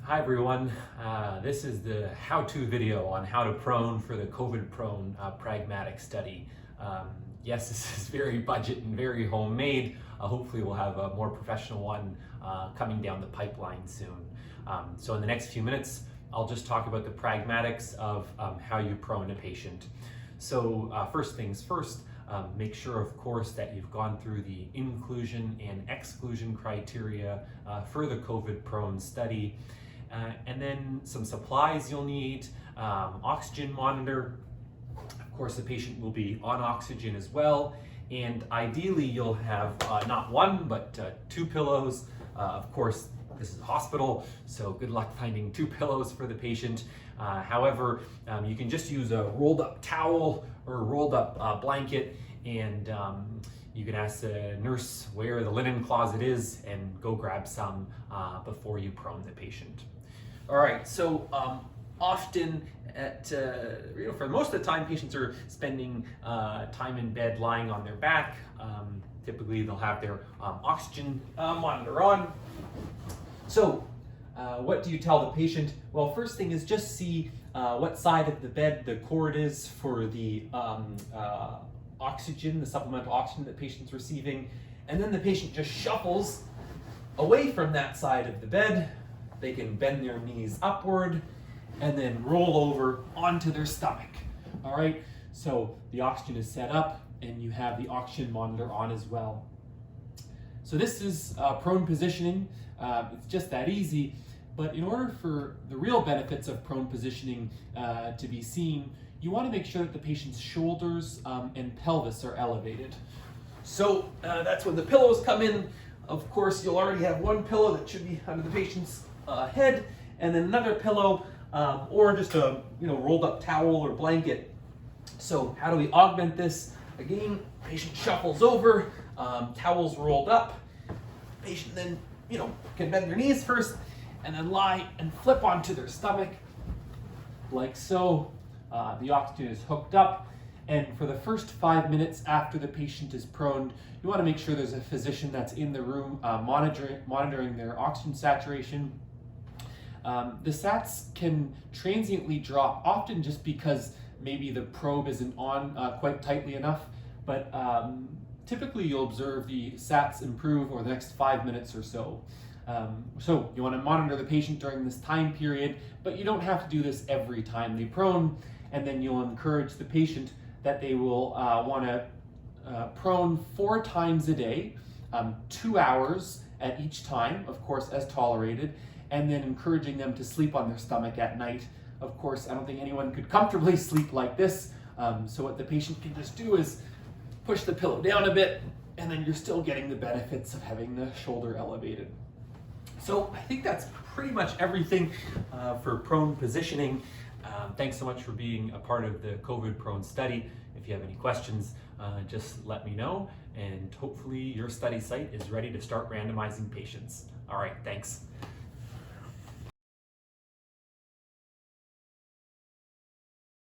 Hi everyone, this is the how-to video on how to prone for the COVID-prone pragmatic study. Yes, this is very budget and very homemade. Hopefully we'll have a more professional one coming down the pipeline soon. So in the next few minutes, I'll just talk about the pragmatics of how you prone a patient. So first things first, make sure, of course, that you've gone through the inclusion and exclusion criteria for the COVID-prone study. And then some supplies you'll need, oxygen monitor. Of course, the patient will be on oxygen as well. And ideally, you'll have not one, but two pillows. Of course, this is a hospital, so good luck finding two pillows for the patient. However, you can just use a rolled up towel or a rolled up blanket, and you can ask the nurse where the linen closet is and go grab some before you prone the patient. All right, so often for most of the time, patients are spending time in bed lying on their back. Typically, they'll have their oxygen monitor on. So what do you tell the patient? Well, first thing is just see what side of the bed the cord is for the oxygen, the supplemental oxygen that the patient's receiving. And then the patient just shuffles away from that side of the bed. They can bend their knees upward and then roll over onto their stomach. All right, so the oxygen is set up and you have the oxygen monitor on as well. So this is prone positioning. It's just that easy, but in order for the real benefits of prone positioning to be seen, you want to make sure that the patient's shoulders and pelvis are elevated. So that's when the pillows come in. Of course, you'll already have one pillow that should be under the patient's head, and then another pillow or just a rolled up towel or blanket. So how do we augment this? Again, patient shuffles over, towels rolled up. Patient then can bend their knees first and then lie and flip onto their stomach like so. The oxygen is hooked up, and for the first 5 minutes after the patient is proned, you want to make sure there's a physician that's in the room monitoring their oxygen saturation. The sats can transiently drop, often just because maybe the probe isn't on quite tightly enough, but typically you'll observe the sats improve over the next 5 minutes or so. So you want to monitor the patient during this time period, but you don't have to do this every time they prone, and then you'll encourage the patient that they will want to prone 4 times a day, 2 hours at each time, of course, as tolerated, and then encouraging them to sleep on their stomach at night. Of course, I don't think anyone could comfortably sleep like this, so what the patient can just do is push the pillow down a bit, and then you're still getting the benefits of having the shoulder elevated. So I think that's pretty much everything for prone positioning. Thanks so much for being a part of the COVID-prone study. If you have any questions, just let me know, and hopefully your study site is ready to start randomizing patients. All right, thanks.